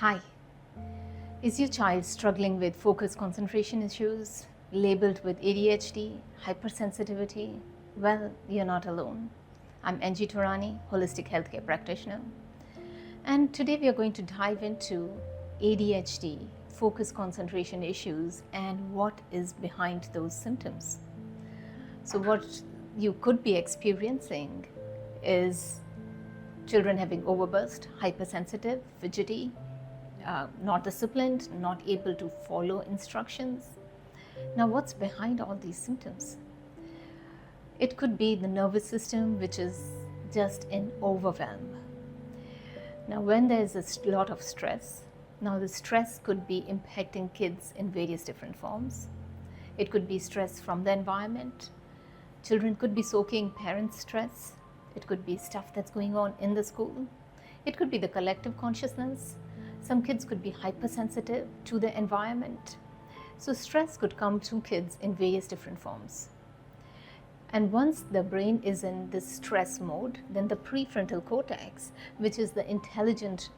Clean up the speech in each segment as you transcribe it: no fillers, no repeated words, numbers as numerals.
Hi, is your child struggling with focus concentration issues, labeled with ADHD, hypersensitivity? Well, you're not alone. I'm Angie Torani, holistic healthcare practitioner. And today we are going to dive into ADHD, focus concentration issues, and what is behind those symptoms. So what you could be experiencing is children having overburst, hypersensitive, fidgety, not disciplined, not able to follow instructions. Now, what's behind all these symptoms? It could be the nervous system, which is just in overwhelm. Now, when there's a lot of stress, now the stress could be impacting kids in various different forms. It could be stress from the environment. Children could be soaking parents' stress. It could be stuff that's going on in the school. It could be the collective consciousness. Some kids could be hypersensitive to the environment. So stress could come to kids in various different forms. And once the brain is in this stress mode, then the prefrontal cortex, which is the intelligent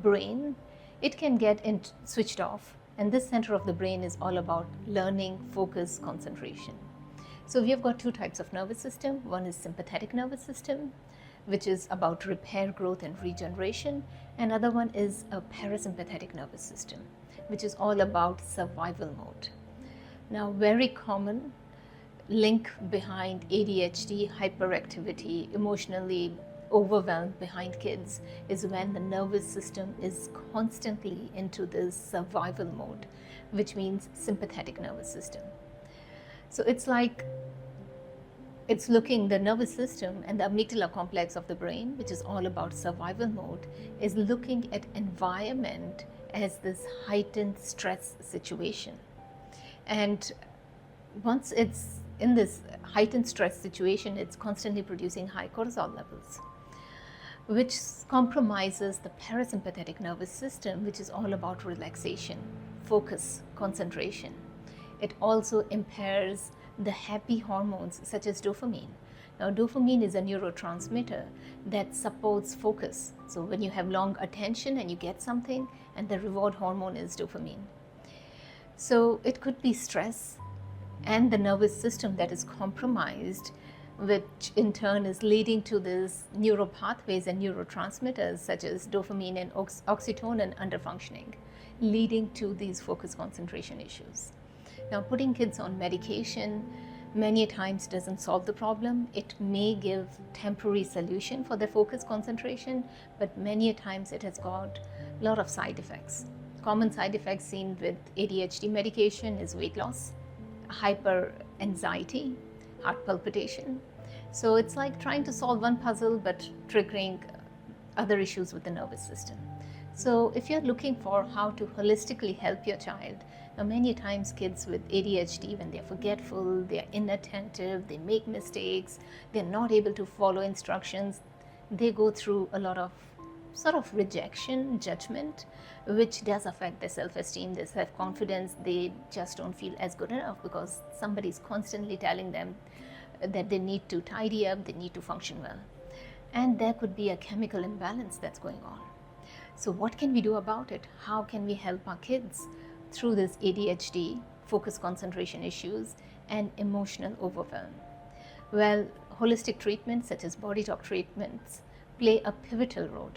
brain, it can get switched off. And this center of the brain is all about learning, focus, concentration. So we have got two types of nervous system. One is sympathetic nervous system, which is about repair, growth, and regeneration. Another one is a parasympathetic nervous system, which is all about survival mode. Now, very common link behind ADHD, hyperactivity, emotionally overwhelmed behind kids is when the nervous system is constantly into this survival mode, which means sympathetic nervous system. So it's like it's looking, the nervous system and the amygdala complex of the brain, which is all about survival mode, is looking at environment as this heightened stress situation. And once it's in this heightened stress situation, it's constantly producing high cortisol levels, which compromises the parasympathetic nervous system, which is all about relaxation, focus, concentration. It also impairs the happy hormones such as dopamine. Now, dopamine is a neurotransmitter that supports focus. So when you have long attention and you get something, and the reward hormone is dopamine. So it could be stress and the nervous system that is compromised, which in turn is leading to these neural pathways and neurotransmitters such as dopamine and oxytocin underfunctioning, leading to these focus concentration issues. Now, putting kids on medication many times doesn't solve the problem. It may give temporary solution for their focus concentration, but many times it has got a lot of side effects. Common side effects seen with ADHD medication is weight loss, hyper anxiety, heart palpitation. So it's like trying to solve one puzzle but triggering other issues with the nervous system. So if you're looking for how to holistically help your child, now many times kids with ADHD, when they're forgetful, they're inattentive, they make mistakes, they're not able to follow instructions, they go through a lot of sort of rejection, judgment, which does affect their self-esteem, their self-confidence. They just don't feel as good enough because somebody's constantly telling them that they need to tidy up, they need to function well. And there could be a chemical imbalance that's going on. So what can we do about it? How can we help our kids through this ADHD, focus concentration issues, and emotional overwhelm? Well, holistic treatments such as BodyTalk treatments play a pivotal role.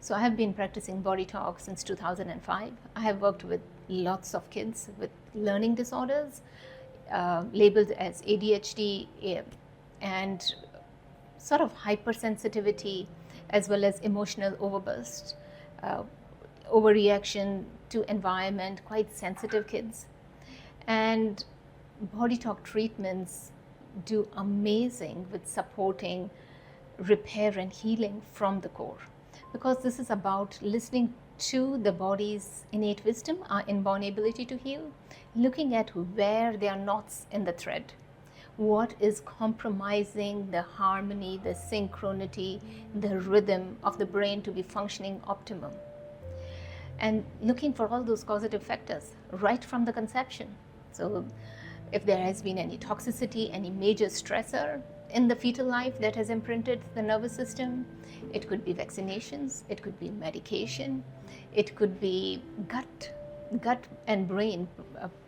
So I have been practicing BodyTalk since 2005. I have worked with lots of kids with learning disorders, labeled as ADHD and sort of hypersensitivity, as well as emotional overburst, overreaction to environment, quite sensitive kids. And BodyTalk treatments do amazing with supporting repair and healing from the core, because this is about listening to the body's innate wisdom, our inborn ability to heal, looking at where there are knots in the thread, what is compromising the harmony, the synchronity, the rhythm of the brain to be functioning optimum, and looking for all those causative factors right from the conception. So if there has been any toxicity, any major stressor, in the fetal life that has imprinted the nervous system. It could be vaccinations, it could be medication, it could be gut and brain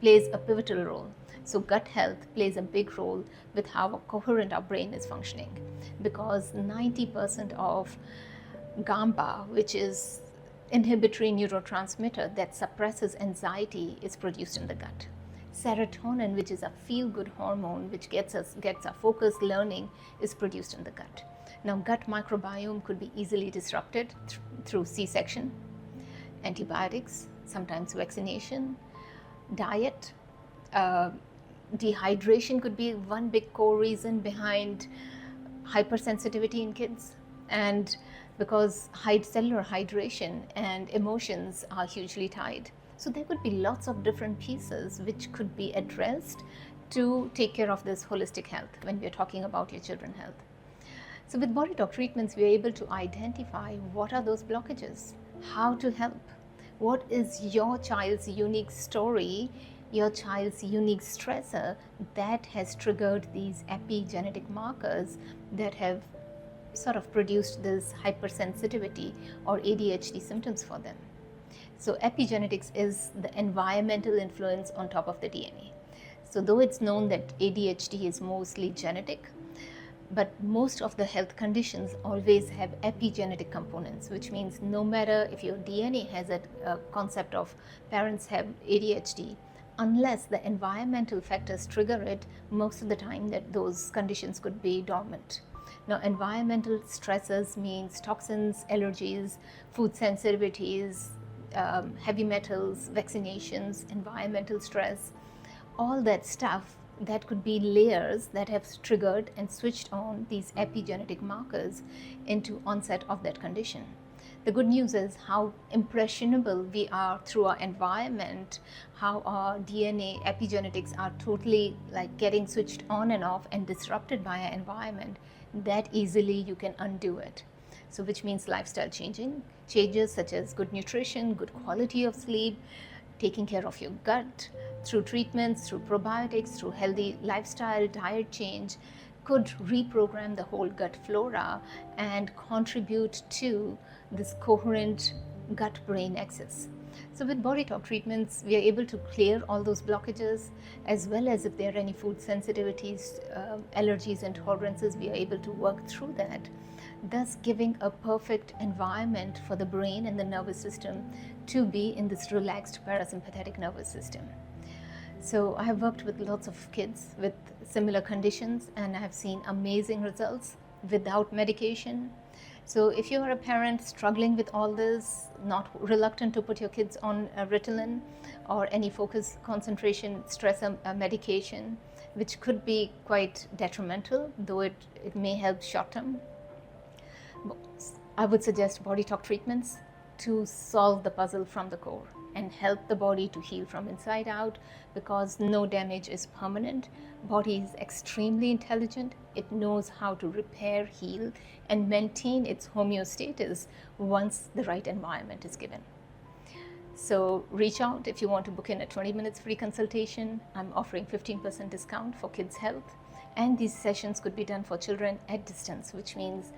plays a pivotal role. So gut health plays a big role with how coherent our brain is functioning, because 90% of GABA, which is inhibitory neurotransmitter that suppresses anxiety, is produced in the gut. Serotonin, which is a feel-good hormone which gets our focus, learning, is produced in the gut. Now, gut microbiome could be easily disrupted through C-section, antibiotics, sometimes vaccination, diet. Dehydration could be one big core reason behind hypersensitivity in kids, and because cellular hydration and emotions are hugely tied. So there could be lots of different pieces which could be addressed to take care of this holistic health when we are talking about your children's health. So with BodyTalk treatments, we are able to identify what are those blockages, how to help, what is your child's unique story, your child's unique stressor that has triggered these epigenetic markers that have sort of produced this hypersensitivity or ADHD symptoms for them. So epigenetics is the environmental influence on top of the DNA. So though it's known that ADHD is mostly genetic, but most of the health conditions always have epigenetic components, which means no matter if your DNA has a concept of parents have ADHD, unless the environmental factors trigger it, most of the time that those conditions could be dormant. Now, environmental stresses means toxins, allergies, food sensitivities, heavy metals, vaccinations, environmental stress, all that stuff that could be layers that have triggered and switched on these epigenetic markers into onset of that condition. The good news is how impressionable we are through our environment, how our DNA epigenetics are totally like getting switched on and off and disrupted by our environment, that easily you can undo it. So which means lifestyle changes such as good nutrition, good quality of sleep, taking care of your gut through treatments, through probiotics, through healthy lifestyle, diet change, could reprogram the whole gut flora and contribute to this coherent gut-brain axis. So with BodyTalk treatments, we are able to clear all those blockages, as well as if there are any food sensitivities, allergies, and tolerances, we are able to work through that, thus giving a perfect environment for the brain and the nervous system to be in this relaxed parasympathetic nervous system. So I have worked with lots of kids with similar conditions, and I have seen amazing results without medication. So if you are a parent struggling with all this, not reluctant to put your kids on Ritalin or any focus, concentration, stress medication, which could be quite detrimental, though it may help short term, I would suggest BodyTalk treatments to solve the puzzle from the core and help the body to heal from inside out, because no damage is permanent. Body is extremely intelligent. It knows how to repair, heal, and maintain its homeostasis once the right environment is given. So reach out if you want to book in a 20 minutes free consultation. I'm offering 15% discount for kids' health, and these sessions could be done for children at distance, which means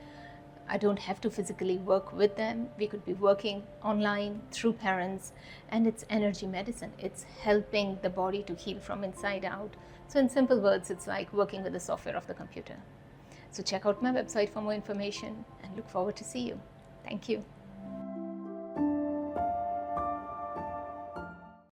I don't have to physically work with them. We could be working online through parents, and it's energy medicine. It's helping the body to heal from inside out. So in simple words, it's like working with the software of the computer. So check out my website for more information and look forward to see you. Thank you.